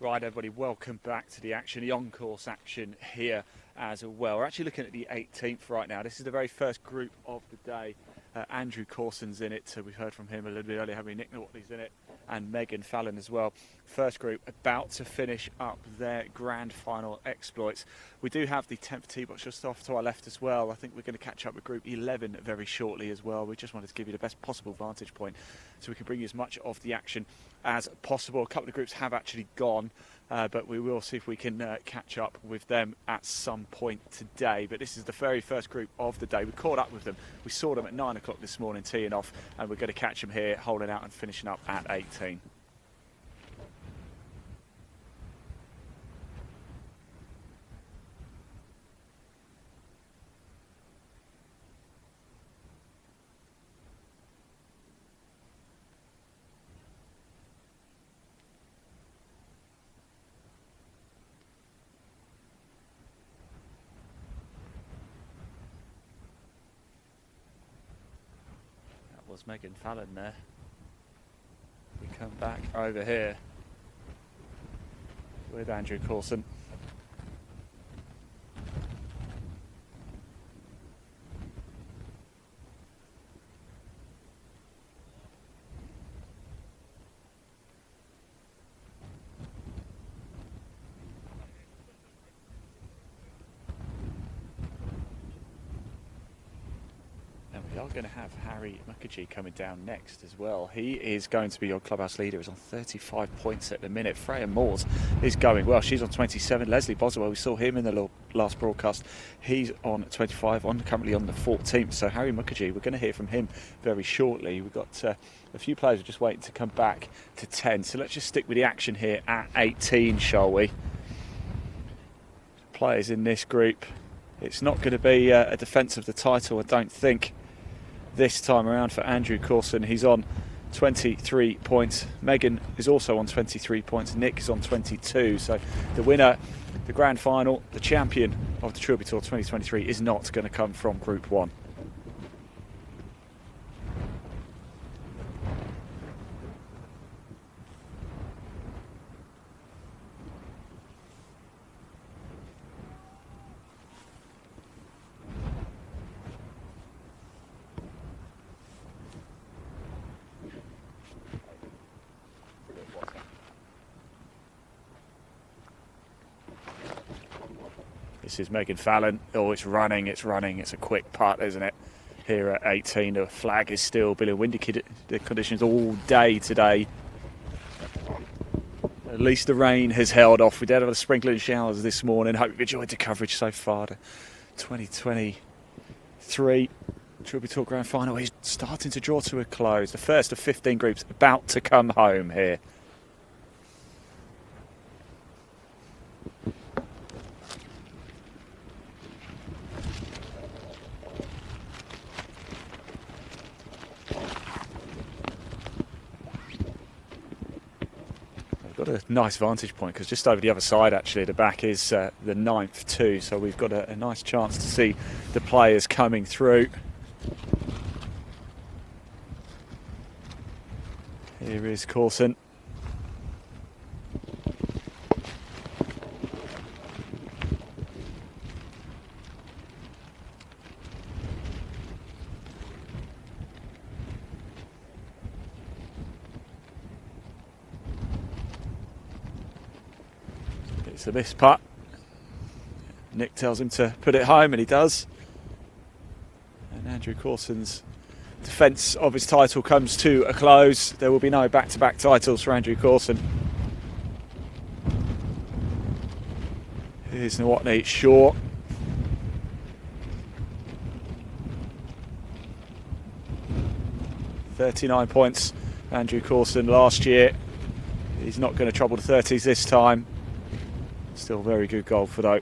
Right, everybody, welcome back to the action, the on-course action here as well. We're actually looking at the 18th right now. This is the very first group of the day. Andrew Corson's in it, so we heard from him a little bit earlier. Nick Watley's in it, and Megan Fallon as well. First group about to finish up their grand final exploits. We do have the 10th tee box just off to our left as well. I think we're going to catch up with group 11 very shortly as well. We just wanted to give you the best possible vantage point so we can bring you as much of the action as possible. A couple of groups have actually gone, but we will see if we can catch up with them at some point today. But this is the very first group of the day. We caught up with them. We saw them at 9 o'clock this morning teeing off, and we're going to catch them here holding out and finishing up at 18. Was Megan Fallon there. We come back over here with Andrew Corson. We are going to have Harry Mukherjee coming down next as well. He is going to be your clubhouse leader. He's on 35 points at the minute. Freya Moores is going well. She's on 27. Leslie Boswell, we saw him in the last broadcast. He's on 25, currently on the 14th. So Harry Mukherjee, we're going to hear from him very shortly. We've got a few players just waiting to come back to 10. So let's just stick with the action here at 18, shall we? Players in this group. It's not going to be a defence of the title, I don't think, this time around for Andrew Corson. He's on 23 points. Megan is also on 23 points. Nick is on 22. So the winner, the grand final, the champion of the Trilby Tour 2023 is not going to come from Group 1. This is Megan Fallon. Oh, it's running. It's a quick putt, isn't it? Here at 18, the flag is still being windy conditions all day today. At least the rain has held off. We did have a sprinkling showers this morning. Hope you've enjoyed the coverage so far. The 2023 Trilby Tour Grand Final is starting to draw to a close. The first of 15 groups about to come home here. Got a nice vantage point because just over the other side, actually, the back is the 9th too. So we've got a nice chance to see the players coming through. Here is Corson. It's a miss putt. Nick tells him to put it home, and he does. And Andrew Corson's defence of his title comes to a close. There will be no back-to-back titles for Andrew Corson. Here's Watley, short. $39 points, Andrew Corson last year. He's not going to trouble the 30s this time. Still very good golfer though.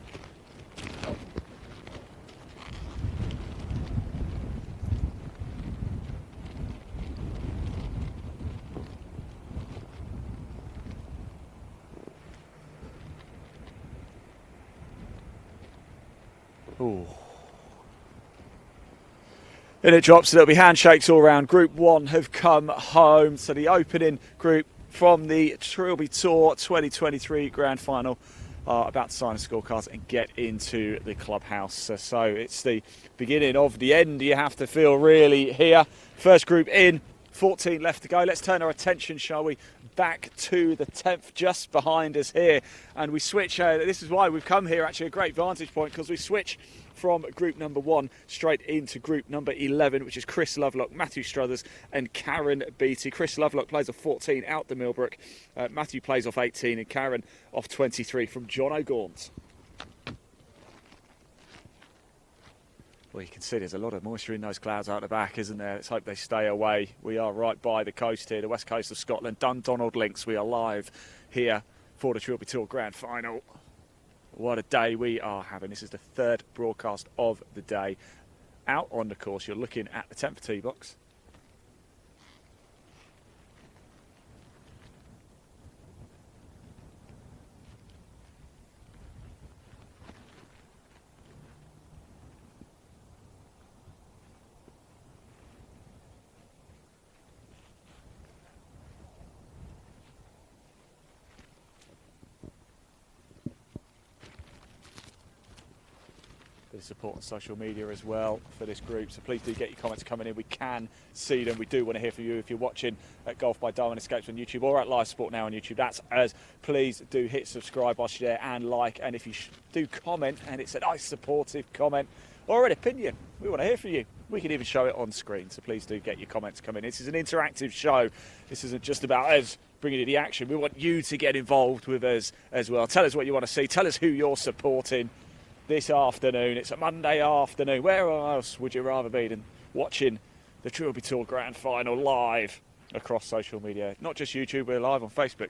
Ooh. And it drops, so there'll be handshakes all round. Group 1 have come home, so the opening group from the Trilby Tour 2023 Grand Final are about to sign the scorecards and get into the clubhouse. So it's the beginning of the end, you have to feel, really, here. First group in, 14 left to go. Let's turn our attention, shall we, back to the 10th just behind us here. And we switch, this is why we've come here, actually a great vantage point, because we switch from group number 1 straight into group number 11, which is Chris Lovelock, Matthew Struthers and Karen Beattie. Chris Lovelock plays off 14 out the Millbrook. Matthew plays off 18 and Karen off 23 from John O'Gaunt. Well, you can see there's a lot of moisture in those clouds out the back, isn't there? Let's hope they stay away. We are right by the coast here, the west coast of Scotland. Dundonald links. We are live here for the Trilby Tour Grand Final. What a day we are having. This is the third broadcast of the day. Out on the course, you're looking at the 10th tee box. Support on social media as well for this group, so please do get your comments coming in. We can see them. We do want to hear from you if you're watching at Golf by Darwin Escapes on YouTube or at Live Sport Now on YouTube. That's us. Please do hit subscribe, or share and like, and if you do comment and it's a nice supportive comment or an opinion, we want to hear from you. We can even show it on screen, so please do get your comments coming in. This is an interactive show. This isn't just about us bringing you the action. We want you to get involved with us as well. Tell us what you want to see. Tell us who you're supporting this afternoon. It's a Monday afternoon. Where else would you rather be than watching the Trilby Tour Grand Final live across social media? Not just YouTube, we're live on Facebook,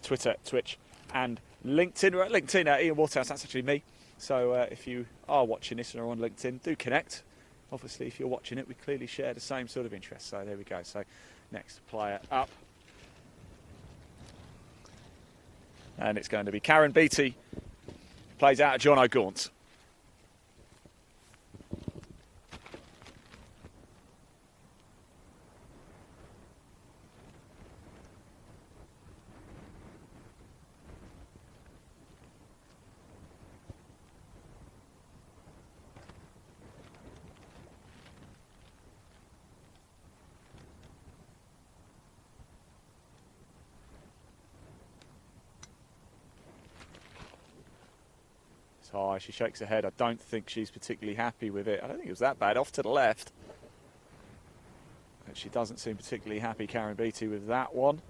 Twitter, Twitch and LinkedIn. We're at LinkedIn, Ian Waterhouse, that's actually me. So if you are watching this and are on LinkedIn, do connect. Obviously, if you're watching it, we clearly share the same sort of interest. So there we go. So next player up. And it's going to be Karen Beattie, plays out John O'Gaunt. High. She shakes her head. I don't think she's particularly happy with it. I don't think it was that bad. Off to the left. But she doesn't seem particularly happy, Karen Beattie, with that one.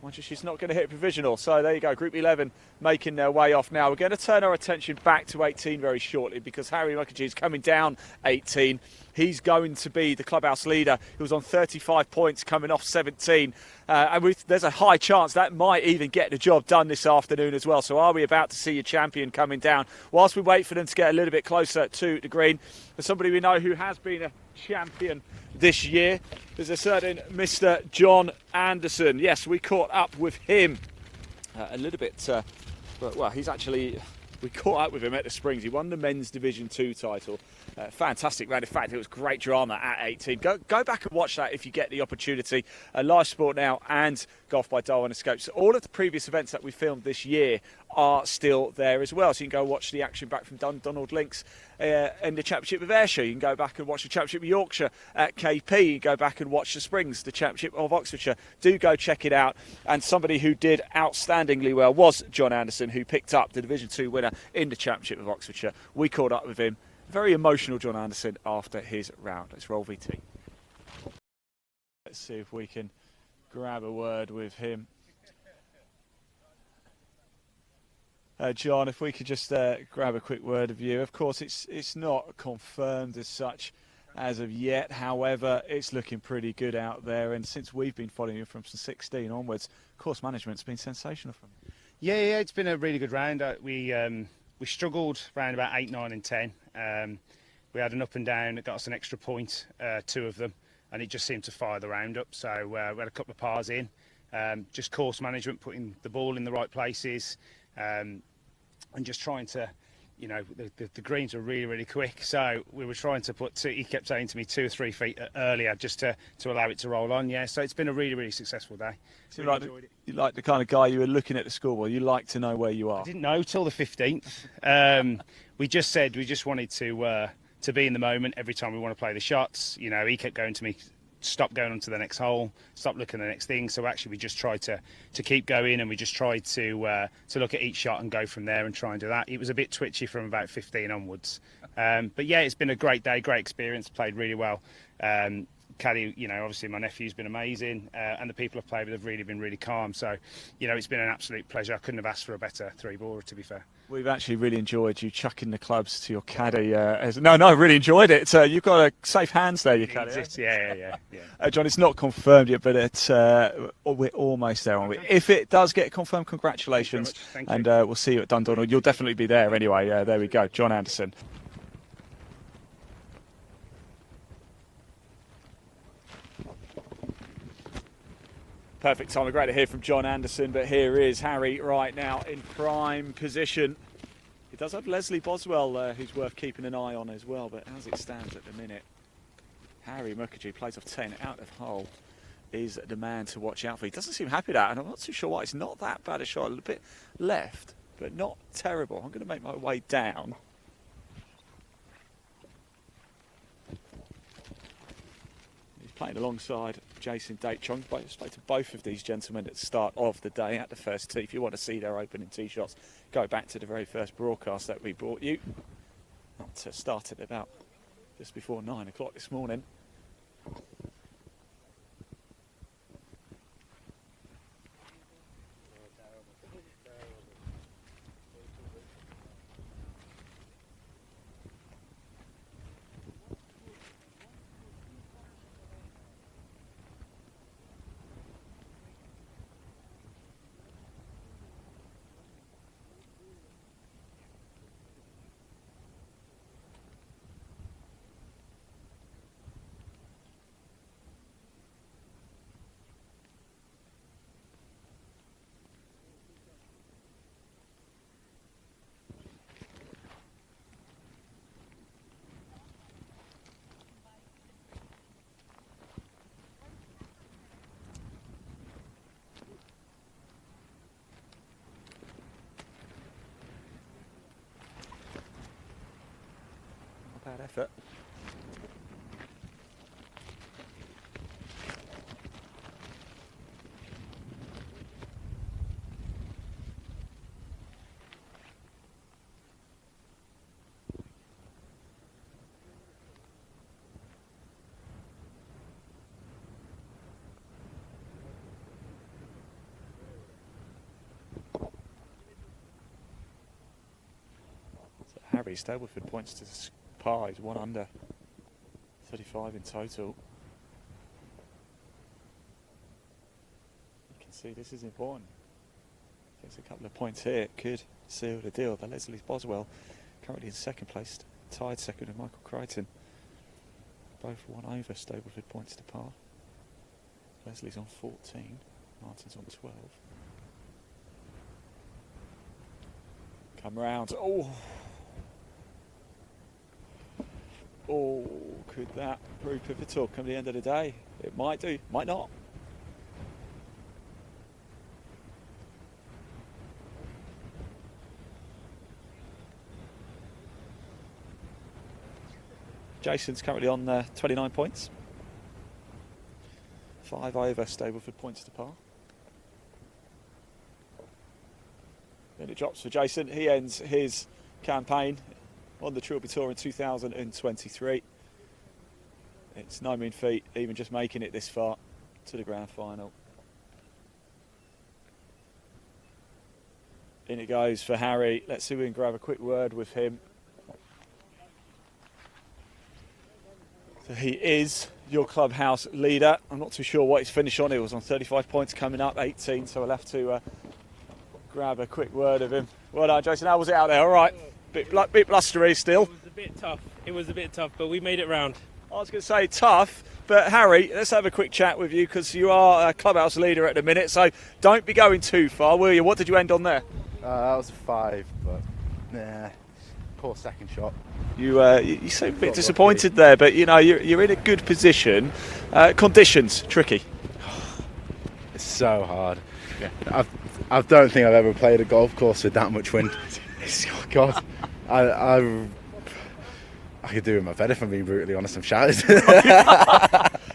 Mind you, she's not going to hit a provisional. So there you go, Group 11 making their way off now. We're going to turn our attention back to 18 very shortly, because Harry Mukherjee is coming down 18. He's going to be the clubhouse leader. He was on 35 points coming off 17. And there's a high chance that might even get the job done this afternoon as well. So are we about to see a champion coming down? Whilst we wait for them to get a little bit closer to the green, there's somebody we know who has been a champion this year. There's a certain Mr. John Anderson. Yes, we caught up with him a little bit. Well, he's actually... We caught up with him at the Springs. He won the men's Division 2 title. Fantastic round. In fact, it was great drama at 18. Go back and watch that if you get the opportunity. Live Sport Now and Golf by Darwin Escapes. All of the previous events that we filmed this year are still there as well. So you can go watch the action back from Dundonald Links in the Championship of Ayrshire. You can go back and watch the Championship of Yorkshire at KP. You can go back and watch the Springs, the Championship of Oxfordshire. Do go check it out. And somebody who did outstandingly well was John Anderson, who picked up the Division 2 winner in the Championship of Oxfordshire. We caught up with him. Very emotional John Anderson after his round. Let's roll VT. Let's see if we can grab a word with him. John, if we could just grab a quick word of you. Of course, it's not confirmed as such as of yet. However, it's looking pretty good out there. And since we've been following you from 16 onwards, course management's been sensational from you. Yeah, it's been a really good round. We struggled around about 8, 9 and 10. We had an up and down that got us an extra point, 2 of them, and it just seemed to fire the round up. So we had a couple of pars in. Just course management, putting the ball in the right places, and just trying to you know, the greens were really, really quick. So we were trying to put he kept saying to me 2 or 3 feet earlier just to allow it to roll on. Yeah, so it's been a really, really successful day. So you like the kind of guy you were looking at the scoreboard. You like to know where you are. I didn't know till the 15th. We just said we just wanted to be in the moment every time we want to play the shots. You know, he kept going to me, stop going on to the next hole, stop looking at the next thing. So actually we just tried to keep going, and we just tried to look at each shot and go from there and try and do that. It was a bit twitchy from about 15 onwards. But yeah, it's been a great day, great experience, played really well. Caddy, you know, obviously my nephew's been amazing, and the people I've played with have really been really calm. So, you know, it's been an absolute pleasure. I couldn't have asked for a better 3-baller, to be fair. We've actually really enjoyed you chucking the clubs to your caddy. No, really enjoyed it. You've got safe hands there, your caddy. Yeah. John, it's not confirmed yet, but we're almost there, aren't we? If it does get confirmed, congratulations. Thank you. And we'll see you at Dundonald. You'll definitely be there anyway. There we go, John Anderson. Perfect time. Great to hear from John Anderson, but here is Harry right now in prime position. He does have Leslie Boswell, who's worth keeping an eye on as well, but as it stands at the minute, Harry Mukherjee plays off 10 out of hole, is the man to watch out for. He doesn't seem happy with that, and I'm not too sure why. It's not that bad a shot, a little bit left, but not terrible. I'm going to make my way down. Playing alongside Jason Date-Chong. I spoke to both of these gentlemen at the start of the day at the first tee. If you want to see their opening tee shots, go back to the very first broadcast that we brought you. That started about just before 9 o'clock this morning. Bad effort. So Harry Stableford points to the par. He's 1 under, 35 in total. You can see this is important. Gets a couple of points here, could seal the deal. The Leslie Boswell currently in second place, tied second with Michael Crichton. Both 1 over. Stableford points to par. Leslie's on 14, Martin's on 12. Come round. Oh, could that prove pivotal come the end of the day? It might do, might not. Jason's currently on 29 points. 5 over. Stableford points to par. Then it drops for Jason. He ends his campaign on the Trilby Tour in 2023. It's no mean feat, even just making it this far to the grand final. In it goes for Harry. Let's see if we can grab a quick word with him. So he is your clubhouse leader. I'm not too sure what he's finished on. He was on 35 points coming up, 18, so we'll have to grab a quick word of him. Well done, Jason. How was it out there? All right. Bit blustery still. It was a bit tough. It was a bit tough, but we made it round. I was going to say tough, but Harry, let's have a quick chat with you because you are a clubhouse leader at the minute, so don't be going too far, will you? What did you end on there? That was a 5, but nah, poor second shot. You seem a bit disappointed there, but you know you're in a good position. Conditions tricky. It's so hard. Yeah. I don't think I've ever played a golf course with that much wind. Oh God, I could do with my bed if I'm being brutally honest. I'm shattered.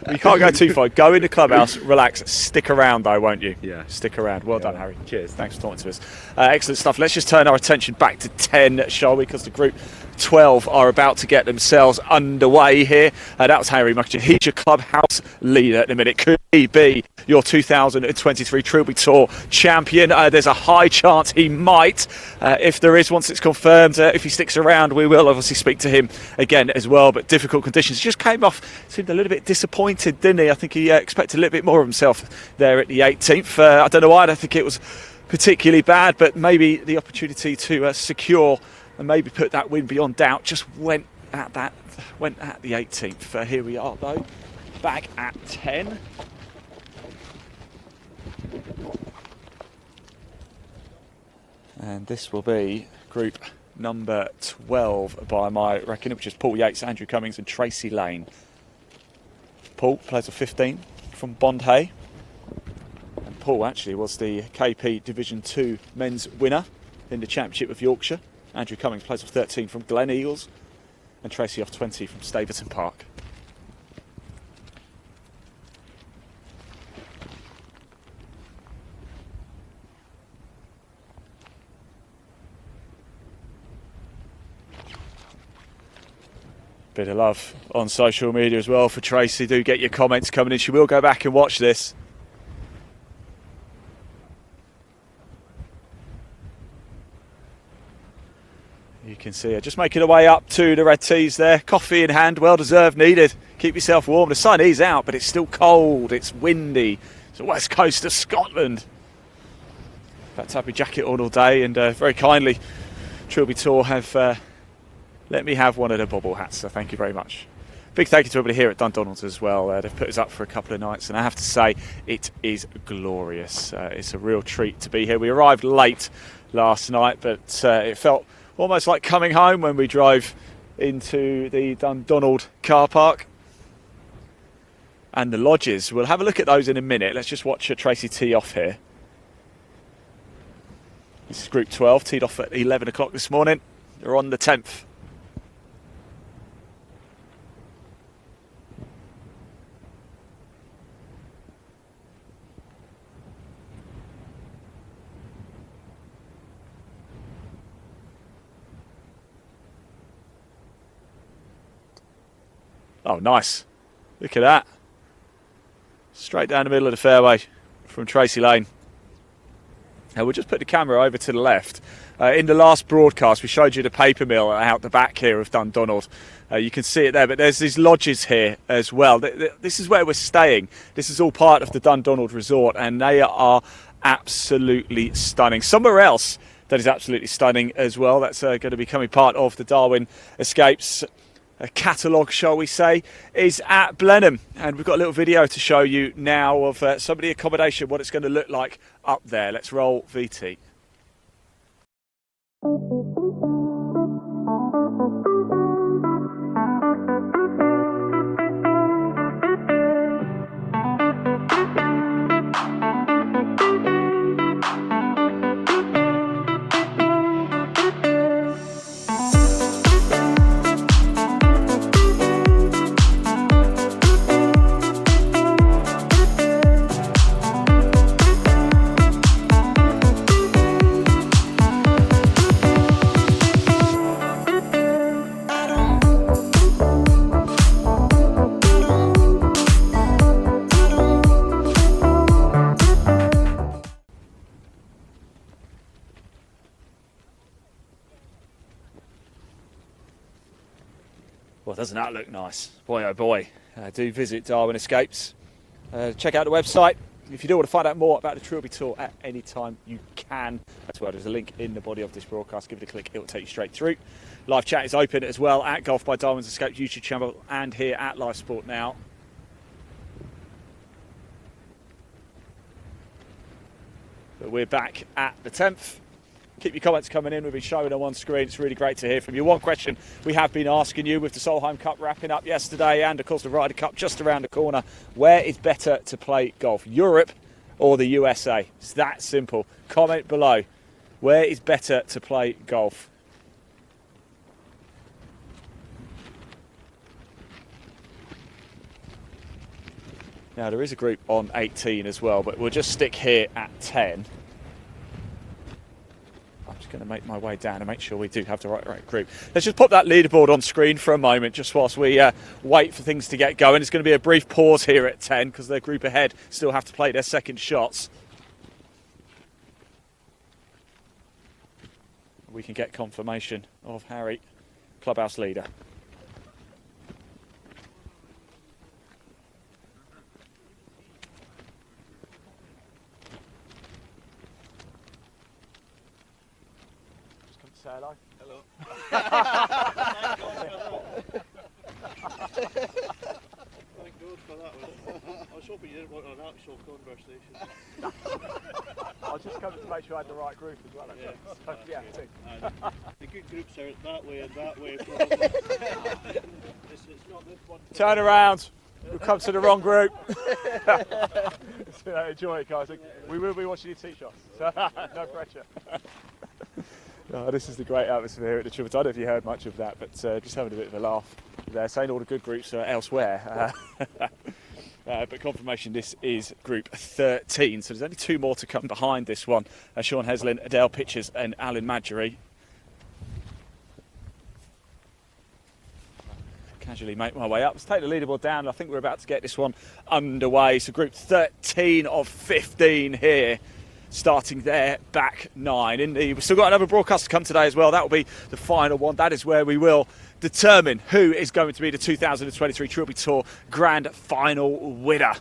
You can't go too far. Go in the clubhouse, relax, stick around though, won't you? Yeah. Stick around. Well done, Harry. Cheers. Thanks for talking to us. Excellent stuff. Let's just turn our attention back to 10, shall we? Because the group 12 are about to get themselves underway here. That was Harry Muckett. He's your clubhouse leader at the minute. Could he be your 2023 Trilby Tour champion? There's a high chance he might. If there is, once it's confirmed, if he sticks around, we will obviously speak to him again as well. But difficult conditions. He just came off, seemed a little bit disappointed, didn't he? I think he expected a little bit more of himself there at the 18th. I don't know why. I don't think it was particularly bad, but maybe the opportunity to secure and maybe put that win beyond doubt just went at the 18th. Here we are though, back at 10. And this will be group number 12 by my reckoning, which is Paul Yates, Andrew Cummings and Tracy Lane. Paul plays a 15 from Bondhay. And Paul actually was the KP Division 2 men's winner in the Championship of Yorkshire. Andrew Cummings plays off 13 from Glen Eagles and Tracy off 20 from Staverton Park. Bit of love on social media as well for Tracy. Do get your comments coming in. She will go back and watch this. You can see her just making her way up to the red tees there. Coffee in hand, well deserved, needed. Keep yourself warm. The sun is out, but it's still cold. It's windy. It's the west coast of Scotland. That type of jacket on all day, and very kindly, Trilby Tour have let me have one of the bobble hats, so thank you very much. Big thank you to everybody here at Dundonald as well. They've put us up for a couple of nights, and I have to say, it is glorious. It's a real treat to be here. We arrived late last night, but it felt almost like coming home when we drove into the Dundonald car park. And the lodges, we'll have a look at those in a minute. Let's just watch Tracy tee off here. This is Group 12, teed off at 11 o'clock this morning. They're on the 10th. Oh, nice. Look at that. Straight down the middle of the fairway from Tracy Lane. Now we'll just put the camera over to the left. In the last broadcast, we showed you the paper mill out the back here of Dundonald. You can see it there, but there's these lodges here as well. This is where we're staying. This is all part of the Dundonald Resort, and they are absolutely stunning. Somewhere else that is absolutely stunning as well, that's going to be becoming part of the Darwin Escapes catalogue, shall we say, is at Blenheim, and we've got a little video to show you now of some of the accommodation, what it's going to look like up there. Let's roll VT. Well, doesn't that look nice? Boy, oh boy. Do visit Darwin Escapes. Check out the website. If you do want to find out more about the Trilby Tour at any time, you can. As well, there's a link in the body of this broadcast. Give it a click, it will take you straight through. Live chat is open as well at Golf by Darwin's Escapes YouTube channel and here at Live Sport Now. But we're back at the 10th. Keep your comments coming in. We'll be showing them on screen. It's really great to hear from you. One question we have been asking you with the Solheim Cup wrapping up yesterday and, of course, the Ryder Cup just around the corner. Where is better to play golf, Europe or the USA? It's that simple. Comment below. Where is better to play golf? Now, there is a group on 18 as well, but we'll just stick here at 10. I'm just going to make my way down and make sure we do have the right group. Let's just pop that leaderboard on screen for a moment, just whilst we wait for things to get going. It's going to be a brief pause here at 10 because their group ahead still have to play their second shots. We can get confirmation of Harry, clubhouse leader. Say hello. Hello. Thank God for that one. I was hoping you didn't want an actual conversation. I was just coming to make sure I had the right group as well. Yeah, the good groups are that way and that way. Probably. It's not this one. Turn around. We've come to the wrong group. Enjoy it, guys. We will be watching your tee shots. No pressure. Oh, this is the great atmosphere here at the Trilby. I don't know if you heard much of that, but just having a bit of a laugh there, saying all the good groups are elsewhere. But confirmation, this is group 13, so there's only 2 more to come behind this one. Sean Heslin, Adele Pitchers and Alan Madgery. Casually make my way up. Let's take the leaderboard down. I think we're about to get this one underway. So group 13 of 15 here. Starting there, back 9. We've still got another broadcast to come today as well. That will be the final one. That is where we will determine who is going to be the 2023 Trilby Tour Grand Final winner.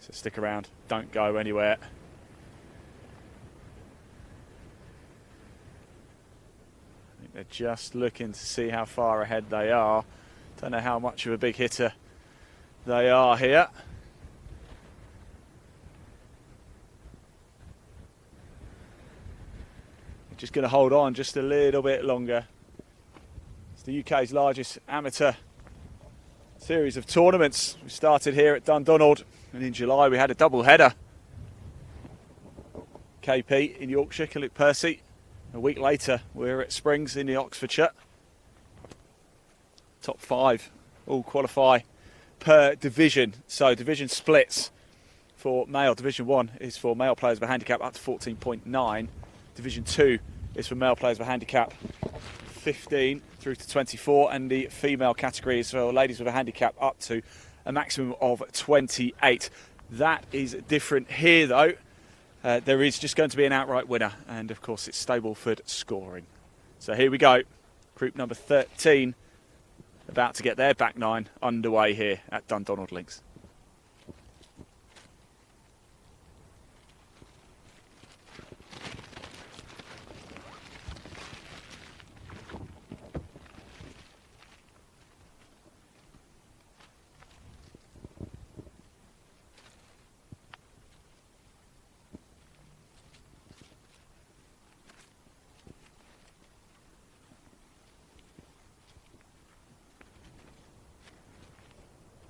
So stick around. Don't go anywhere. They're just looking to see how far ahead they are. Don't know how much of a big hitter they are here. They're just going to hold on just a little bit longer. It's the UK's largest amateur series of tournaments. We started here at Dundonald, and in July we had a double header. KP in Yorkshire, Killick Percy. A week later, we're at Springs in the Oxfordshire. Top 5 all qualify per division. So division splits for male. Division 1 is for male players with a handicap up to 14.9. Division 2 is for male players with a handicap 15 through to 24. And the female category is for ladies with a handicap up to a maximum of 28. That is different here, though. There is just going to be an outright winner, and of course it's Stableford scoring. So here we go, group number 13, about to get their back 9 underway here at Dundonald Links.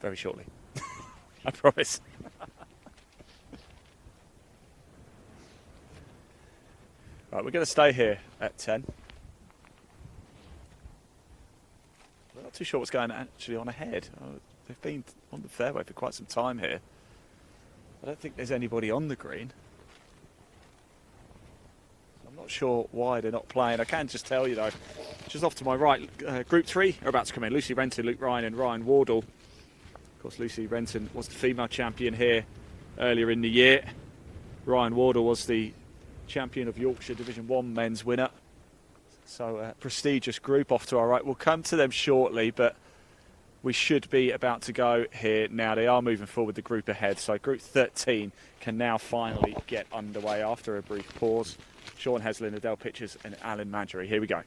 Very shortly. I promise. Right, we're going to stay here at 10. We're not too sure what's going actually on ahead. They've been on the fairway for quite some time here. I don't think there's anybody on the green. I'm not sure why they're not playing. I can just tell you though, just off to my right, Group 3 are about to come in. Lucy Renton, Luke Ryan and Ryan Wardle. Of course, Lucy Renton was the female champion here earlier in the year. Ryan Wardle was the champion of Yorkshire Division 1 men's winner. So a prestigious group off to our right. We'll come to them shortly, but we should be about to go here now. They are moving forward the group ahead. So Group 13 can now finally get underway after a brief pause. Sean Heslin, Adele Pitchers and Alan Madgery. Here we go.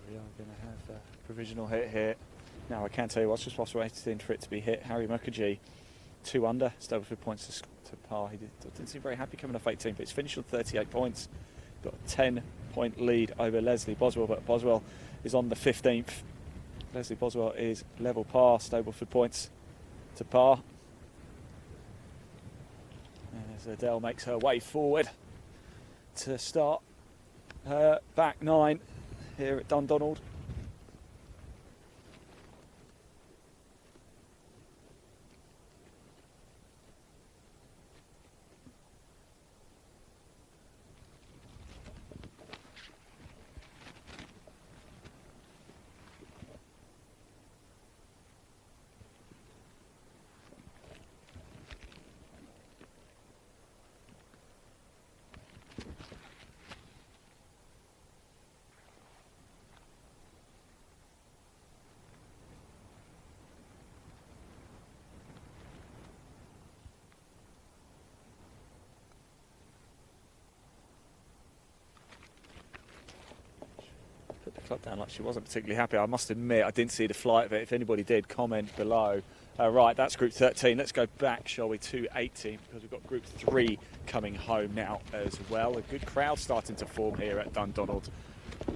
We are going to have a provisional hit here. Now I can tell you what's just whilst we're waiting for it to be hit. Harry Mukherjee, 2 under, still with points to par. He didn't seem very happy coming off 18, but he's finished on 38 points. Got a 10-point lead over Leslie Boswell, but Boswell is on the 15th. Leslie Boswell is level par, Stableford points to par. As Adele makes her way forward to start her back 9 here at Dundonald. Club down like she wasn't particularly happy. I must admit I didn't see the flight of it. If anybody did, comment below. Right, that's group 13. Let's go back, shall we, to 18, because we've got group 3 coming home now as well. A good crowd starting to form here at Dundonald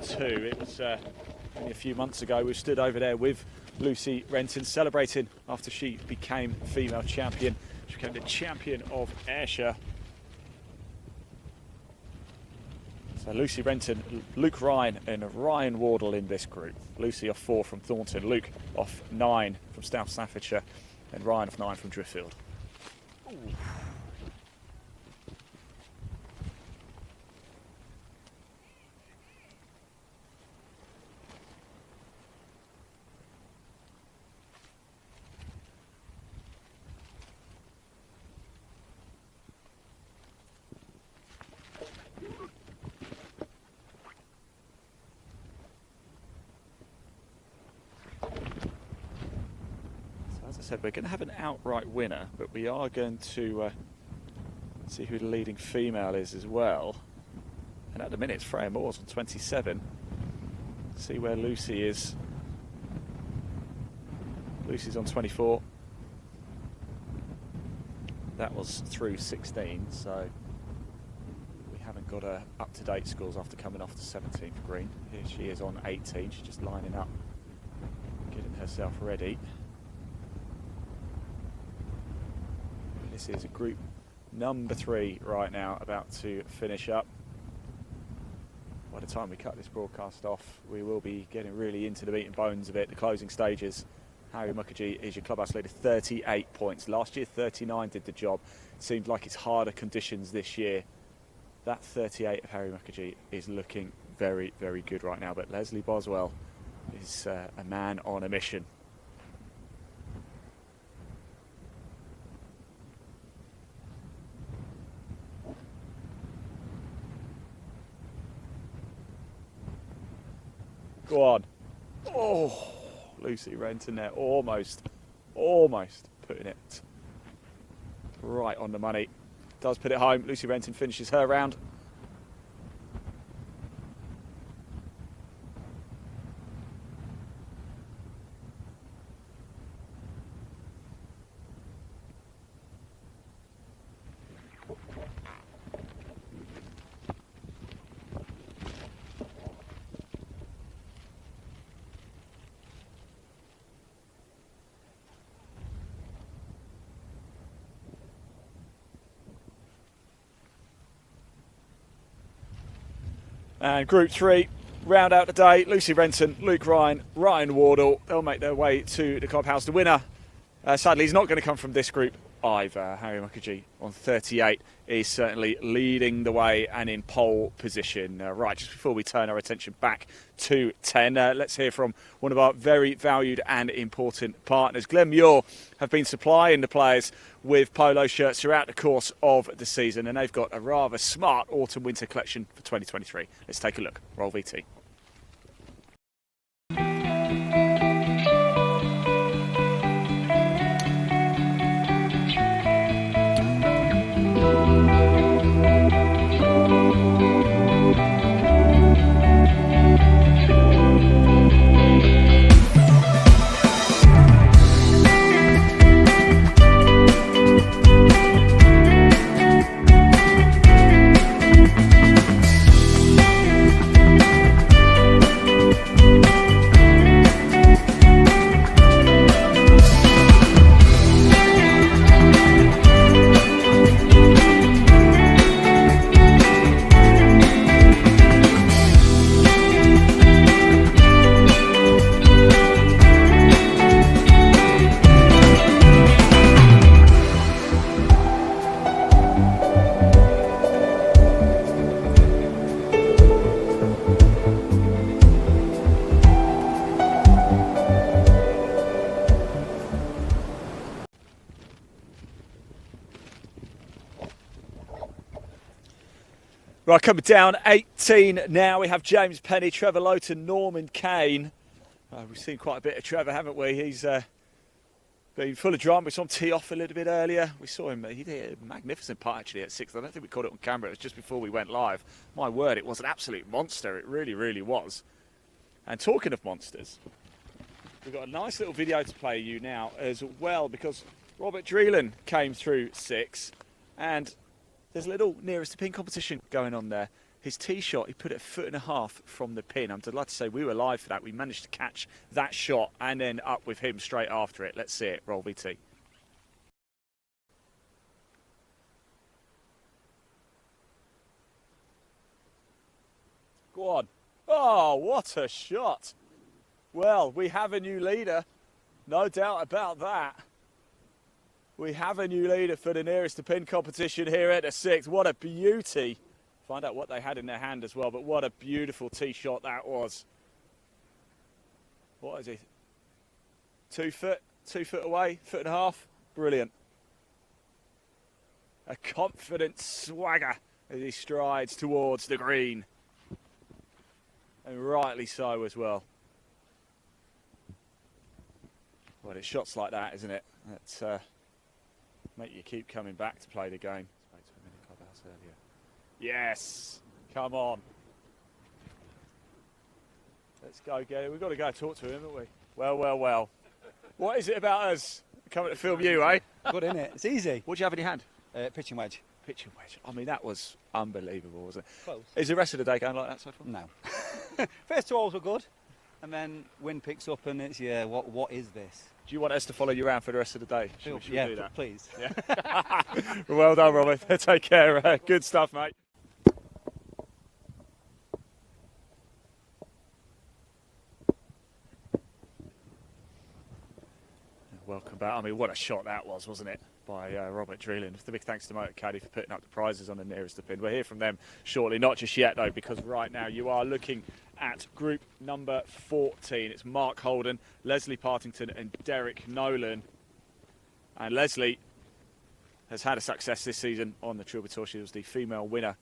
2. It was only a few months ago we stood over there with Lucy Renton celebrating after she became female champion. She became the champion of Ayrshire. So Lucy Renton, Luke Ryan and Ryan Wardle in this group. Lucy off 4 from Thornton, Luke off 9 from South Staffordshire and Ryan off 9 from Driffield. Ooh. Said we're going to have an outright winner, but we are going to see who the leading female is as well. And at the minute, it's Freya Moores on 27. See where Lucy is. Lucy's on 24. That was through 16, so we haven't got her up-to-date scores after coming off the 17th green. Here she is on 18. She's just lining up, getting herself ready. This is group number 3 right now, about to finish up. By the time we cut this broadcast off, we will be getting really into the meat and bones of it, the closing stages. Harry Mukherjee is your clubhouse leader, 38 points. Last year, 39 did the job. Seems like it's harder conditions this year. That 38 of Harry Mukherjee is looking very, very good right now. But Leslie Boswell is a man on a mission. Go on. Oh, Lucy Renton there, almost putting it right on the money. Does put it home. Lucy Renton finishes her round. And Group 3, round out the day, Lucy Renton, Luke Ryan, Ryan Wardle. They'll make their way to the clubhouse. The winner, sadly, he's not going to come from this group either. Harry Mukherjee on 38 is certainly leading the way and in pole position. Right, just before we turn our attention back to 10, let's hear from one of our very valued and important partners. Glen Muir have been supplying the players with polo shirts throughout the course of the season, and they've got a rather smart autumn-winter collection for 2023. Let's take a look. Roll VT. Right, coming down 18 now. We have James Penny, Trevor Lowton, Norman Kane. We've seen quite a bit of Trevor, haven't we? He's been full of drama. We saw him tee off a little bit earlier. We saw him, he did a magnificent putt actually at 6th. I don't think we caught it on camera. It was just before we went live. My word, it was an absolute monster. It really, really was. And talking of monsters, we've got a nice little video to play you now as well, because Robert Dreelan came through 6, and there's a little nearest to pin competition going on there. His tee shot, he put it 1.5 foot from the pin. I'm delighted to say we were live for that. We managed to catch that shot and then up with him straight after it. Let's see it. Roll VT. Go on. Oh, what a shot. Well, we have a new leader. No doubt about that. We have a new leader for the nearest to pin competition here at the 6th. What a beauty. Find out what they had in their hand as well, but what a beautiful tee shot that was. What is he? 2 foot? 2 foot away? 1.5 foot? Brilliant. A confident swagger as he strides towards the green. And rightly so as well. Well, it's shots like that, isn't it? That's make you keep coming back to play the game. Yes, come on. Let's go get it. We've got to go talk to him, haven't we? Well, well, well. What is it about us coming to film you, eh? Good, isn't it? It's easy. What do you have in your hand? Pitching wedge. Pitching wedge. I mean, that was unbelievable, wasn't it? Close. Is the rest of the day going like that so far? No. First 2 holes were good, and then wind picks up, and it's what is this? Do you want us to follow you around for the rest of the day? Should we yeah, do that? please. Yeah. Well done, Robert. Take care. Good stuff, mate. Welcome back. I mean, what a shot that was, wasn't it, by Robert Dreelan. The big thanks to Motor Caddy for putting up the prizes on the nearest to pin. We'll hear from them shortly, not just yet though, because right now you are looking at group number 14. It's Mark Holden, Leslie Partington and Derek Nolan. And Leslie has had a success this season on the Trilby Tour. She was the female winner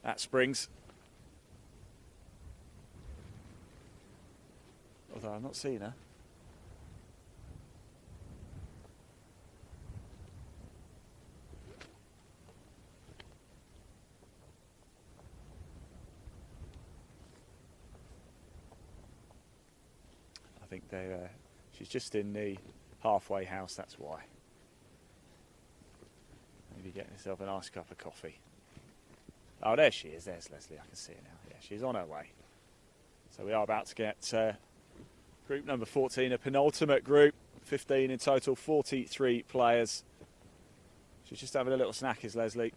at Springs. Although I'm not seeing her. I think she's just in the halfway house, that's why. Maybe getting herself a nice cup of coffee. Oh, there she is. There's Leslie. I can see her now. Yeah, she's on her way. So we are about to get group number 14, a penultimate group, 15 in total, 43 players. She's just having a little snack, is Leslie.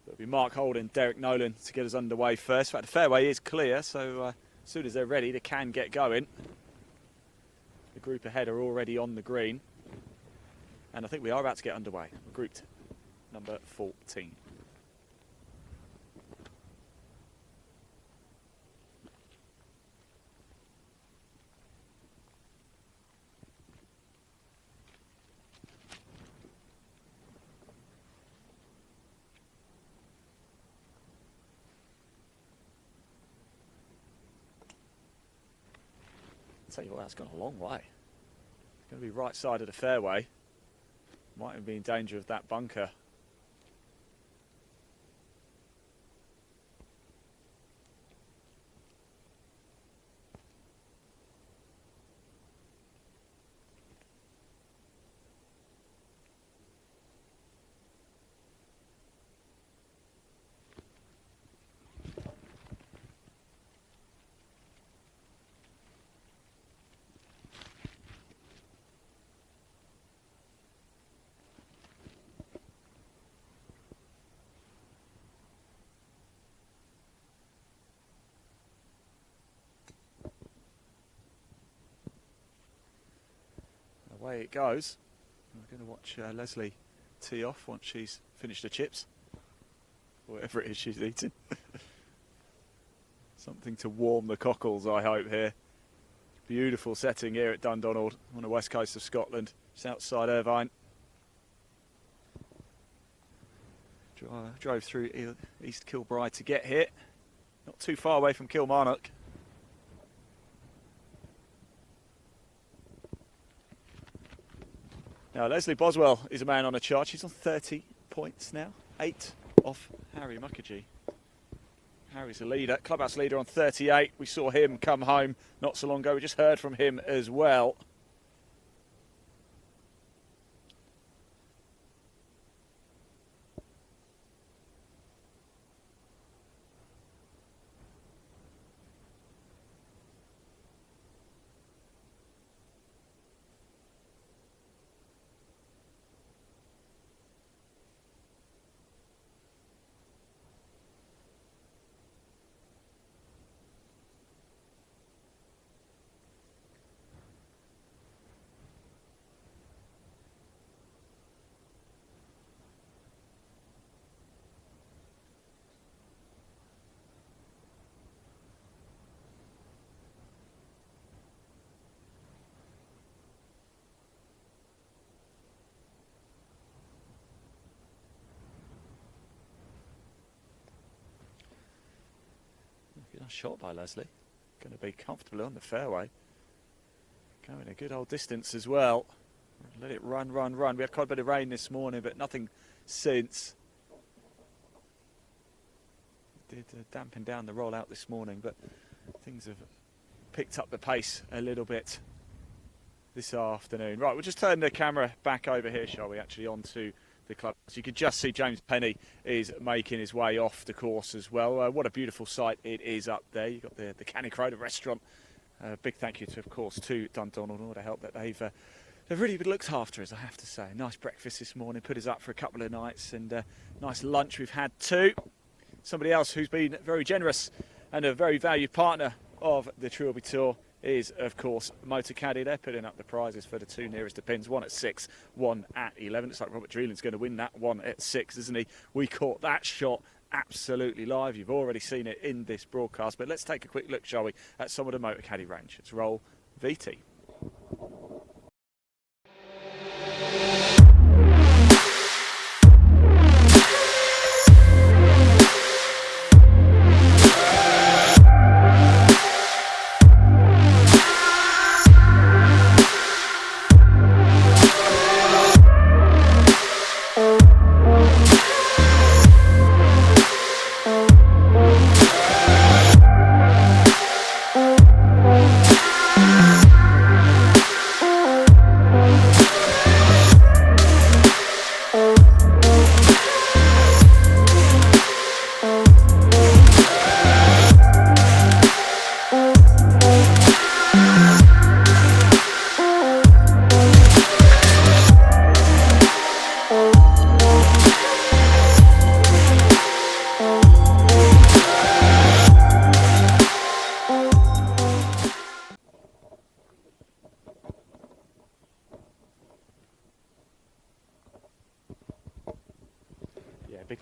It'll be Mark Holden, Derek Nolan to get us underway first. In fact, the fairway is clear, so as soon as they're ready, they can get going. The group ahead are already on the green. And I think we are about to get underway. Grouped number 14. Tell you what, that's gone a long way. It's going to be right side of the fairway. Might even be in danger of that bunker. Away it goes. We're going to watch Leslie tee off once she's finished her chips. Whatever it is she's eating. Something to warm the cockles, I hope, here. Beautiful setting here at Dundonald on the west coast of Scotland, just outside Irvine. Drove through East Kilbride to get here. Not too far away from Kilmarnock. Now, Leslie Boswell is a man on a chart. She's on 30 points now, 8 off Harry Mukherjee. Harry's the leader, clubhouse leader on 38. We saw him come home not so long ago. We just heard from him as well. Nice shot by Leslie. Going to be comfortably on the fairway. Going a good old distance as well. Let it run, run, run. We had quite a bit of rain this morning, but nothing since. Did dampen down the rollout this morning, but things have picked up the pace a little bit this afternoon. Right, we'll just turn the camera back over here, shall we, actually, onto the club. So you could just see James Penny is making his way off the course as well. What a beautiful sight it is up there. You've got the Canning Road restaurant. Big thank you to, of course, to Dundonald and all the help that they've really been looked after us, I have to say. Nice breakfast this morning, put us up for a couple of nights, and nice lunch we've had too. Somebody else who's been very generous and a very valued partner of the Trilby Tour is, of course, Motor Caddy. They're putting up the prizes for the two nearest to pins, one at 6, one at 11. Looks like Robert Dreeland's going to win that one at 6, isn't he? We caught that shot absolutely live. You've already seen it in this broadcast, but let's take a quick look, shall we, at some of the Motor Caddy range. Let's roll VT.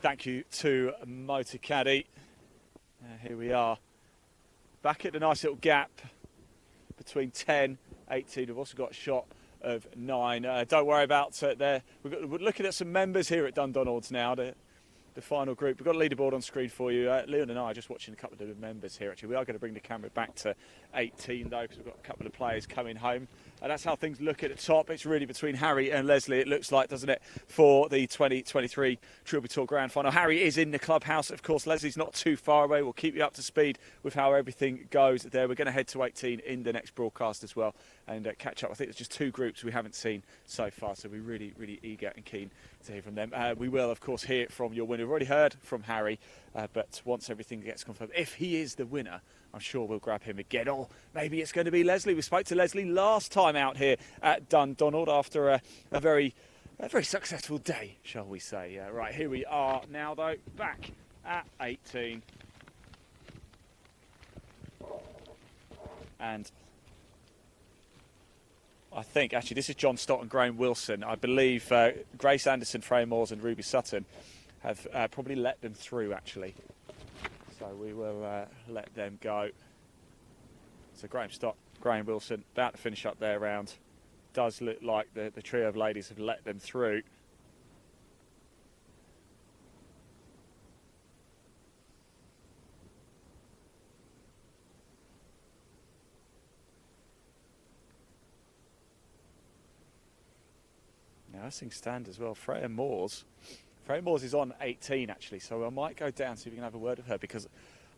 Thank you to Motor Caddy. Here we are, back at the nice little gap between 10, 18. We've also got a shot of 9. Don't worry about there. We're looking at some members here at Dundonald's now. The final group. We've got a leaderboard on screen for you. Leon and I are just watching a couple of the members here. Actually, we are going to bring the camera back to 18 though, because we've got a couple of players coming home. And that's how things look at the top. It's really between Harry and Leslie, it looks like, doesn't it, for the 2023 Trilby Tour Grand Final. Harry is in the clubhouse, of course. Leslie's not too far away. We'll keep you up to speed with how everything goes there. We're going to head to 18 in the next broadcast as well and catch up. I think there's just 2 groups we haven't seen so far, so we're really, really eager and keen to hear from them. We will, of course, hear from your winner. We've already heard from Harry, but once everything gets confirmed, if he is the winner, I'm sure we'll grab him again. Or maybe it's going to be Leslie. We spoke to Leslie last time out here at Dundonald after a very successful day, shall we say. Right, here we are now, though, back at 18. And I think, actually, this is John Stott and Graham Wilson. I believe Grace Anderson, Freya Moores and Ruby Sutton have probably let them through, actually. So we will let them go. So Graham Stott, Graham Wilson, about to finish up their round. Does look like the trio of ladies have let them through. Now, as things stand as well, Freya Moores is on 18 actually, so I might go down, see if we can have a word with her, because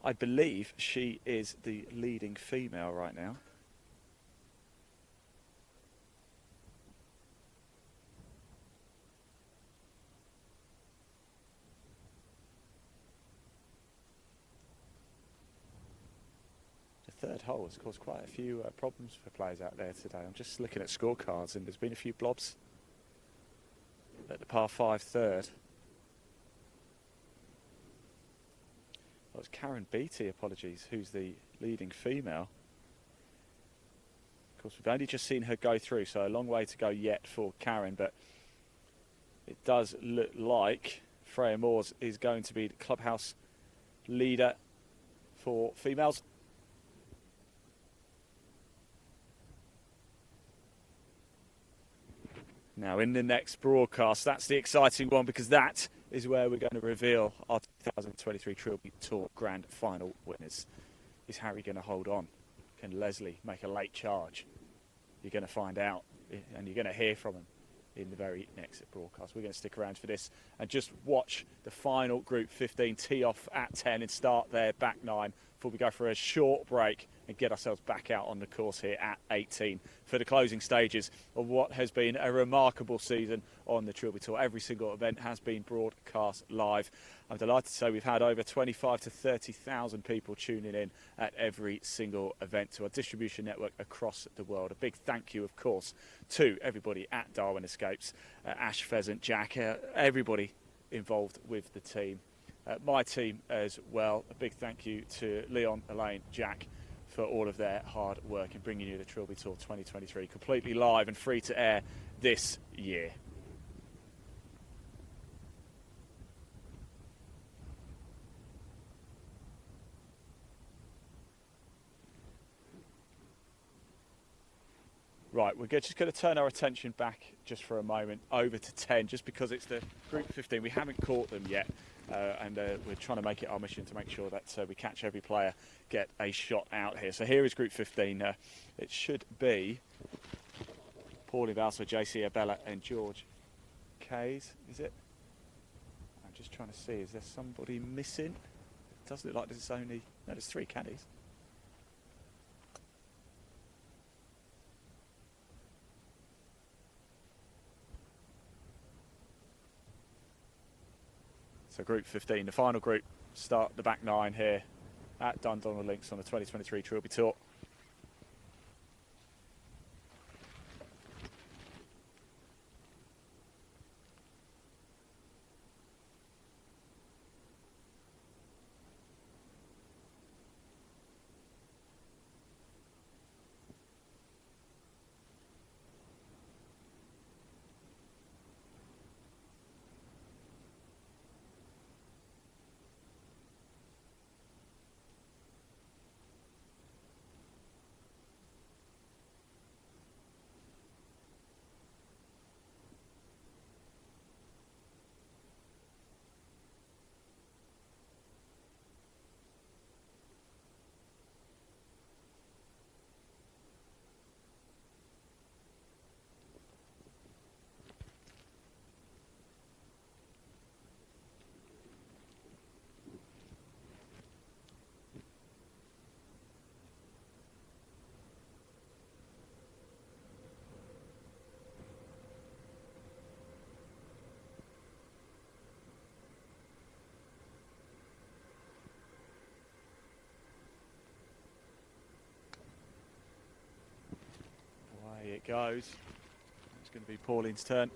I believe she is the leading female right now. The third hole has caused quite a few problems for players out there today. I'm just looking at scorecards and there's been a few blobs at the par 5 third. Well, it's Karen Beattie, apologies, who's the leading female. Of course, we've only just seen her go through, so a long way to go yet for Karen, but it does look like Freya Moores is going to be the clubhouse leader for females. Now, in the next broadcast, that's the exciting one, because that is where we're going to reveal our 2023 Trilby Tour Grand Final winners. Is Harry going to hold on? Can Leslie make a late charge? You're going to find out, and you're going to hear from him in the very next broadcast. We're going to stick around for this and just watch the final Group 15 tee off at 10 and start their back 9 before we go for a short break and get ourselves back out on the course here at 18 for the closing stages of what has been a remarkable season on the Trilby Tour. Every single event has been broadcast live. I'm delighted to say we've had over 25 to 30,000 people tuning in at every single event to our distribution network across the world. A big thank you, of course, to everybody at Darwin Escapes, Ash, Pheasant, Jack, everybody involved with the team. My team as well. A big thank you to Leon, Elaine, Jack for all of their hard work in bringing you the Trilby Tour 2023 completely live and free to air this year. Right, we're just going to turn our attention back just for a moment over to 10, just because it's the Group 15. We haven't caught them yet, and we're trying to make it our mission to make sure that we catch every player, get a shot out here. So here is Group 15. It should be Paulie Balso, JC Abella and George Kays, is it? I'm just trying to see, is there somebody missing? It does look like there's only, no, there's 3 caddies. So Group 15, the final group, start the back 9 here at Dundonald Links on the 2023 Trilby Tour. goes. It's going to be Pauline's turn.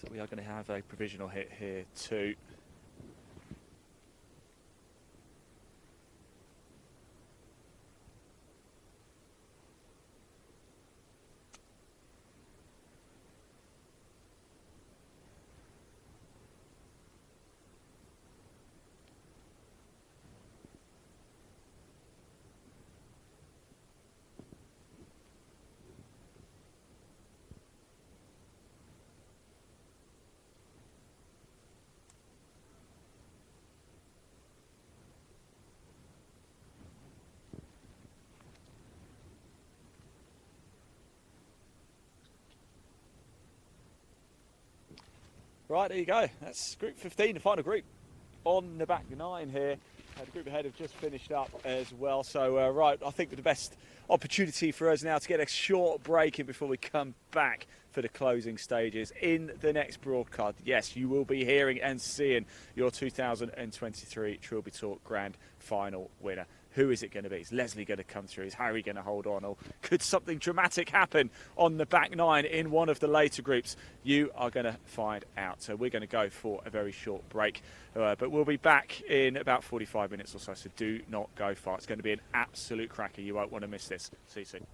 So we are going to have a provisional hit here too. Right, there you go. That's group 15, the final group on the back 9 here. The group ahead have just finished up as well. So, right, I think the best opportunity for us now to get a short break in before we come back for the closing stages in the next broadcast. Yes, you will be hearing and seeing your 2023 Trilby Talk Grand Final winner. Who is it going to be? Is Leslie going to come through? Is Harry going to hold on? Or could something dramatic happen on the back 9 in one of the later groups? You are going to find out. So we're going to go for a very short break. But we'll be back in about 45 minutes or so. So do not go far. It's going to be an absolute cracker. You won't want to miss this. See you soon.